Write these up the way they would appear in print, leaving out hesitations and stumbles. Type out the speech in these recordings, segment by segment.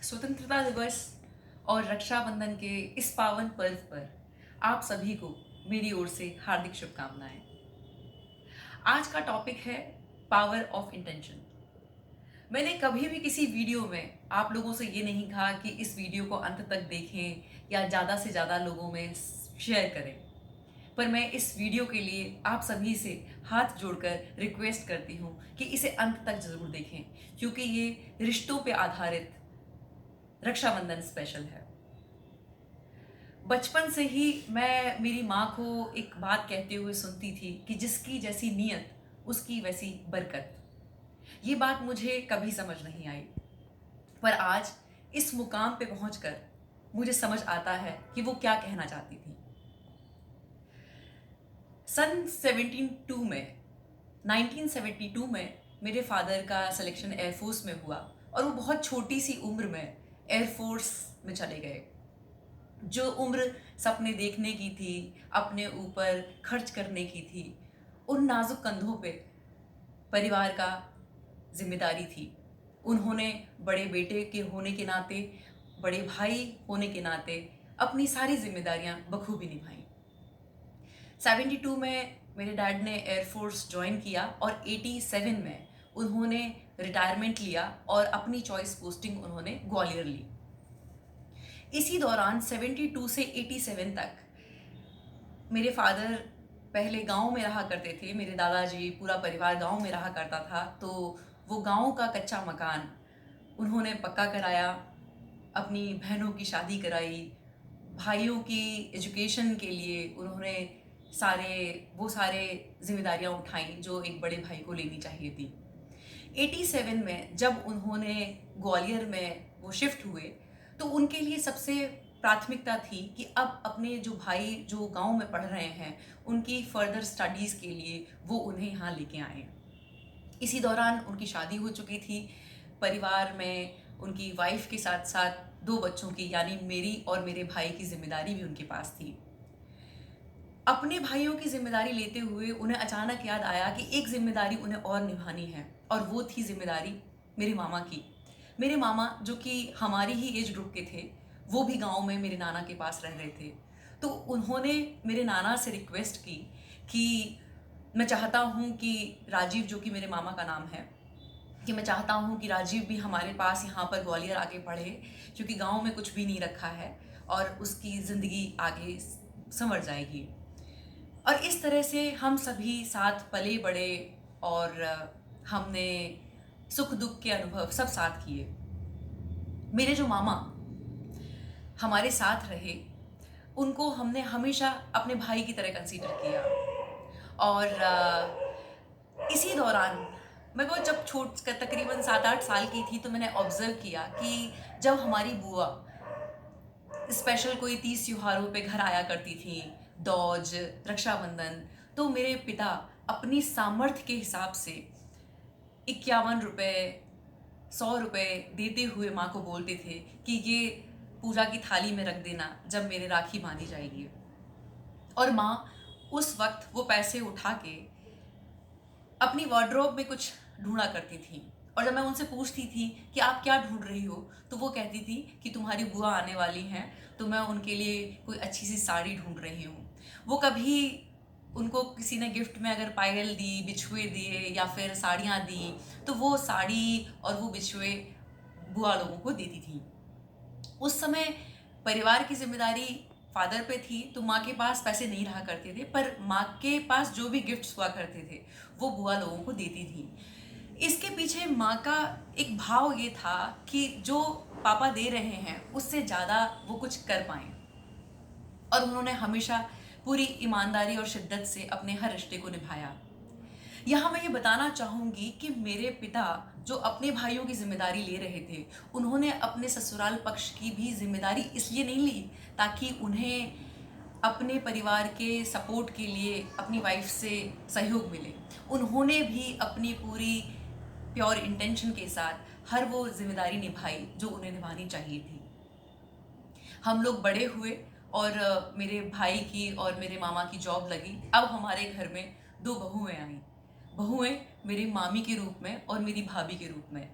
स्वतंत्रता दिवस और रक्षाबंधन के इस पावन पर्व पर आप सभी को मेरी ओर से हार्दिक शुभकामनाएं। आज का टॉपिक है पावर ऑफ इंटेंशन। मैंने कभी भी किसी वीडियो में आप लोगों से ये नहीं कहा कि इस वीडियो को अंत तक देखें या ज़्यादा से ज़्यादा लोगों में शेयर करें, पर मैं इस वीडियो के लिए आप सभी से हाथ जोड़कर रिक्वेस्ट करती हूँ कि इसे अंत तक ज़रूर देखें, क्योंकि ये रिश्तों पे आधारित रक्षाबंधन स्पेशल है। बचपन से ही मैं मेरी माँ को एक बात कहते हुए सुनती थी कि जिसकी जैसी नीयत उसकी वैसी बरकत। ये बात मुझे कभी समझ नहीं आई, पर आज इस मुकाम पे पहुंचकर मुझे समझ आता है कि वो क्या कहना चाहती थी। सन 1972 में मेरे फादर का सिलेक्शन एयरफोर्स में हुआ और वो बहुत छोटी सी उम्र में एयरफोर्स में चले गए। जो उम्र सपने देखने की थी, अपने ऊपर खर्च करने की थी, उन नाजुक कंधों पे परिवार का जिम्मेदारी थी। उन्होंने बड़े बेटे के होने के नाते, बड़े भाई होने के नाते अपनी सारी जिम्मेदारियां बखूबी निभाई। 72 में मेरे डैड ने एयरफोर्स ज्वाइन किया और 87 में उन्होंने रिटायरमेंट लिया और अपनी चॉइस पोस्टिंग उन्होंने ग्वालियर ली। इसी दौरान 72 से 87 तक मेरे फादर पहले गांव में रहा करते थे। मेरे दादाजी, पूरा परिवार गांव में रहा करता था। तो वो गांव का कच्चा मकान उन्होंने पक्का कराया, अपनी बहनों की शादी कराई, भाइयों की एजुकेशन के लिए उन्होंने सारे जिम्मेदारियां उठाई जो एक बड़े भाई को लेनी चाहिए थी। 87 में जब उन्होंने ग्वालियर में वो शिफ्ट हुए तो उनके लिए सबसे प्राथमिकता थी कि अब अपने जो भाई जो गांव में पढ़ रहे हैं उनकी फर्दर स्टडीज़ के लिए वो उन्हें यहाँ लेके आए। इसी दौरान उनकी शादी हो चुकी थी। परिवार में उनकी वाइफ के साथ साथ दो बच्चों की यानी मेरी और मेरे भाई की जिम्मेदारी भी उनके पास थी। अपने भाइयों की जिम्मेदारी लेते हुए उन्हें अचानक याद आया कि एक जिम्मेदारी उन्हें और निभानी है, और वो थी जिम्मेदारी मेरे मामा की। मेरे मामा जो कि हमारी ही एज ग्रुप के थे, वो भी गांव में मेरे नाना के पास रह रहे थे। तो उन्होंने मेरे नाना से रिक्वेस्ट की कि मैं चाहता हूँ कि राजीव, जो कि मेरे मामा का नाम है, कि मैं चाहता हूँ कि राजीव भी हमारे पास यहाँ पर ग्वालियर आके पढ़े, क्योंकि गांव में कुछ भी नहीं रखा है और उसकी ज़िंदगी आगे संवर जाएगी। और इस तरह से हम सभी साथ पले बड़े और हमने सुख दुख के अनुभव सब साथ किए। मेरे जो मामा हमारे साथ रहे, उनको हमने हमेशा अपने भाई की तरह कंसीडर किया। और इसी दौरान मैं वो जब तकरीबन 7-8 साल की थी तो मैंने ऑब्जर्व किया कि जब हमारी बुआ स्पेशल कोई 30 त्योहारों पे घर आया करती थी, दौज, रक्षाबंधन, तो मेरे पिता अपनी सामर्थ्य के हिसाब से 51 रुपये, 100 रुपये देते हुए माँ को बोलते थे कि ये पूजा की थाली में रख देना जब मेरे राखी बांधी जाएगी। और माँ उस वक्त वो पैसे उठा के अपनी वार्डरोब में कुछ ढूंढा करती थी। और जब मैं उनसे पूछती थी कि आप क्या ढूंढ रही हो, तो वो कहती थी कि तुम्हारी बुआ आने वाली हैं तो मैं उनके लिए कोई अच्छी सी साड़ी ढूंढ रही हूँ। वो कभी उनको किसी ने गिफ्ट में अगर पायल दी, बिछुए दिए या फिर साड़ियाँ दी, तो वो साड़ी और वो बिछुए बुआ लोगों को देती थी। उस समय परिवार की जिम्मेदारी फादर पे थी, तो माँ के पास पैसे नहीं रहा करते थे, पर माँ के पास जो भी गिफ्ट्स हुआ करते थे वो बुआ लोगों को देती थी। इसके पीछे माँ का एक भाव ये था कि जो पापा दे रहे हैं उससे ज़्यादा वो कुछ कर पाएँ। और उन्होंने हमेशा पूरी ईमानदारी और शिद्दत से अपने हर रिश्ते को निभाया। यहाँ मैं ये बताना चाहूँगी कि मेरे पिता जो अपने भाइयों की जिम्मेदारी ले रहे थे, उन्होंने अपने ससुराल पक्ष की भी जिम्मेदारी इसलिए नहीं ली ताकि उन्हें अपने परिवार के सपोर्ट के लिए अपनी वाइफ से सहयोग मिले। उन्होंने भी अपनी पूरी प्योर इंटेंशन के साथ हर वो जिम्मेदारी निभाई जो उन्हें निभानी चाहिए थी। हम लोग बड़े हुए और मेरे भाई की और मेरे मामा की जॉब लगी। अब हमारे घर में दो बहुएं आई। बहुएं मेरी मामी के रूप में और मेरी भाभी के रूप में।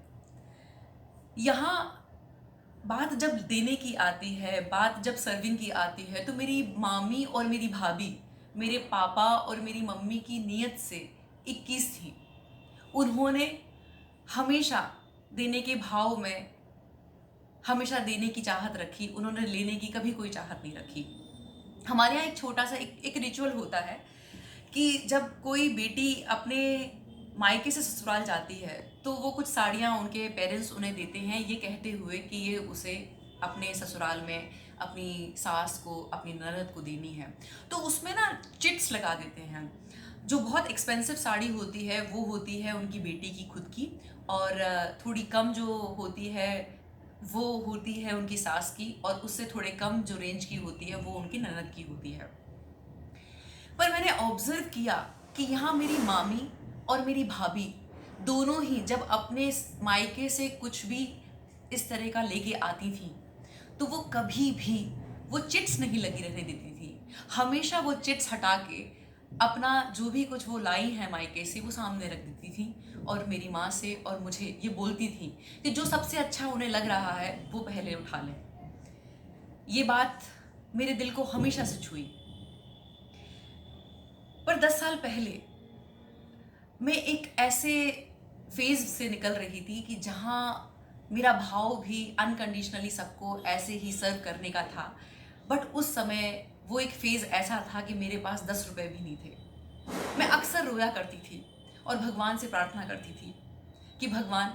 यहाँ बात जब देने की आती है, बात जब सर्विंग की आती है, तो मेरी मामी और मेरी भाभी मेरे पापा और मेरी मम्मी की नीयत से 21 थी। उन्होंने हमेशा देने के भाव में हमेशा देने की चाहत रखी, उन्होंने लेने की कभी कोई चाहत नहीं रखी। हमारे यहाँ एक छोटा सा एक रिचुअल होता है कि जब कोई बेटी अपने मायके से ससुराल जाती है तो वो कुछ साड़ियाँ उनके पेरेंट्स उन्हें देते हैं, ये कहते हुए कि ये उसे अपने ससुराल में अपनी सास को, अपनी ननद को देनी है। तो उसमें ना चिट्स लगा देते हैं। जो बहुत एक्सपेंसिव साड़ी होती है वो होती है उनकी बेटी की खुद की, और थोड़ी कम जो होती है वो होती है उनकी सास की, और उससे थोड़े कम जो रेंज की होती है वो उनकी ननद की होती है। पर मैंने ऑब्जर्व किया कि यहाँ मेरी मामी और मेरी भाभी दोनों ही जब अपने मायके से कुछ भी इस तरह का लेके आती थी तो वो कभी भी वो चिट्स नहीं लगी रहने देती थी। हमेशा वो चिट्स हटा के अपना जो भी कुछ वो लाई है मायके से वो सामने रख देती थी, और मेरी माँ से और मुझे ये बोलती थी कि जो सबसे अच्छा उन्हें लग रहा है वो पहले उठा लें। ये बात मेरे दिल को हमेशा से छुई। पर 10 साल पहले मैं एक ऐसे फेज से निकल रही थी कि जहाँ मेरा भाव भी अनकंडीशनली सबको ऐसे ही सर्व करने का था। बट उस समय वो एक फेज ऐसा था कि मेरे पास 10 रुपए भी नहीं थे। मैं अक्सर रोया करती थी और भगवान से प्रार्थना करती थी कि भगवान,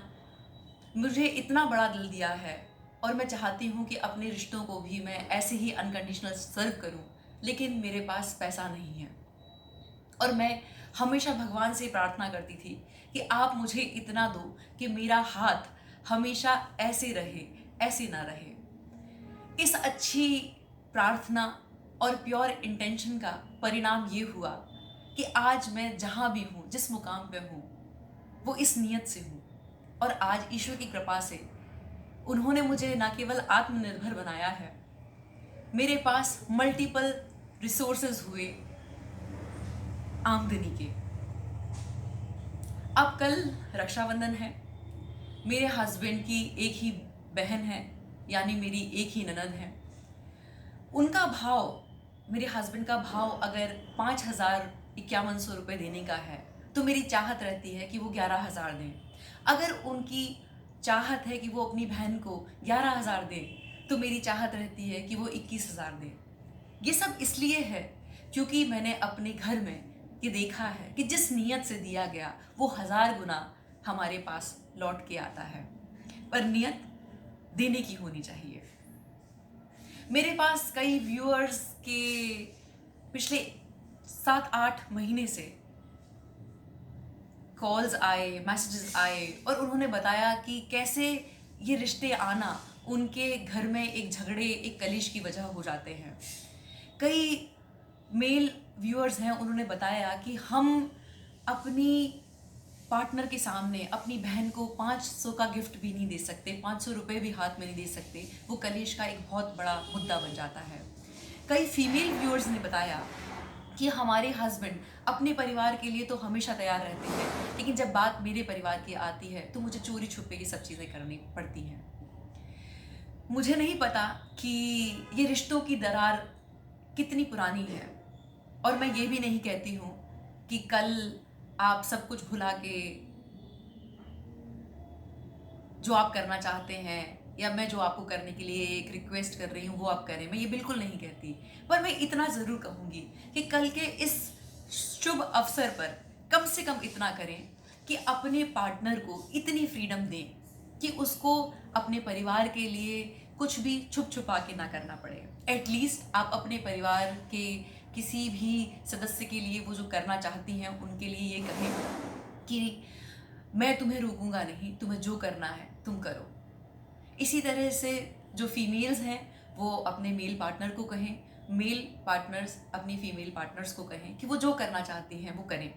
मुझे इतना बड़ा दिल दिया है और मैं चाहती हूँ कि अपने रिश्तों को भी मैं ऐसे ही अनकंडीशनल सर्व करूँ, लेकिन मेरे पास पैसा नहीं है। और मैं हमेशा भगवान से प्रार्थना करती थी कि आप मुझे इतना दो कि मेरा हाथ हमेशा ऐसे रहे, ऐसे ना रहे। इस अच्छी प्रार्थना और प्योर इंटेंशन का परिणाम ये हुआ कि आज मैं जहाँ भी हूँ, जिस मुकाम पे हूँ, वो इस नियत से हूँ। और आज ईश्वर की कृपा से उन्होंने मुझे न केवल आत्मनिर्भर बनाया है, मेरे पास मल्टीपल रिसोर्सेज हुए आमदनी के। अब कल रक्षाबंधन है, मेरे हस्बैंड की एक ही बहन है, यानी मेरी एक ही ननद है। उनका भाव, मेरे हस्बैंड का भाव अगर 5,5100 रुपये देने का है तो मेरी चाहत रहती है कि वो 11,000 दें। अगर उनकी चाहत है कि वो अपनी बहन को 11,000 दें तो मेरी चाहत रहती है कि वो 21,000 दें। ये सब इसलिए है क्योंकि मैंने अपने घर में ये देखा है कि जिस नियत से दिया गया वो 1000 गुना हमारे पास लौट के आता है। पर नियत देने की होनी चाहिए। मेरे पास कई व्यूअर्स के पिछले 7-8 महीने से कॉल्स आए, मैसेजेस आए, और उन्होंने बताया कि कैसे ये रिश्ते आना उनके घर में एक झगड़े, एक कलेश की वजह हो जाते हैं। कई मेल व्यूअर्स हैं, उन्होंने बताया कि हम अपनी पार्टनर के सामने अपनी बहन को 500 का गिफ्ट भी नहीं दे सकते, 500 रुपये भी हाथ में नहीं दे सकते। वो कलेश का एक बहुत बड़ा मुद्दा बन जाता है। कई फीमेल व्यूअर्स ने बताया कि हमारे हस्बैंड अपने परिवार के लिए तो हमेशा तैयार रहते हैं, लेकिन जब बात मेरे परिवार की आती है तो मुझे चोरी छुपे ये सब चीज़ें करनी पड़ती हैं। मुझे नहीं पता कि ये रिश्तों की दरार कितनी पुरानी है, और मैं ये भी नहीं कहती हूँ कि कल आप सब कुछ भुला के जो आप करना चाहते हैं, या मैं जो आपको करने के लिए एक रिक्वेस्ट कर रही हूँ वो आप करें। मैं ये बिल्कुल नहीं कहती, पर मैं इतना ज़रूर कहूँगी कि कल के इस शुभ अवसर पर कम से कम इतना करें कि अपने पार्टनर को इतनी फ्रीडम दें कि उसको अपने परिवार के लिए कुछ भी छुप छुपा के ना करना पड़े। एटलीस्ट आप अपने परिवार के किसी भी सदस्य के लिए वो जो करना चाहती हैं उनके लिए ये कहें कि मैं तुम्हें रोकूंगा नहीं, तुम्हें जो करना है तुम करो। इसी तरह से जो फीमेल्स हैं वो अपने मेल पार्टनर को कहें, मेल पार्टनर्स अपनी फीमेल पार्टनर्स को कहें कि वो जो करना चाहती हैं वो करें।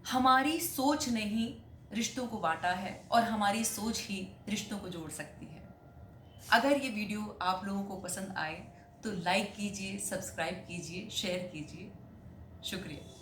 हमारी सोच ने ही रिश्तों को बांटा है और हमारी सोच ही रिश्तों को जोड़ सकती है। अगर ये वीडियो आप लोगों को पसंद आए तो लाइक कीजिए, सब्सक्राइब कीजिए, शेयर कीजिए। शुक्रिया।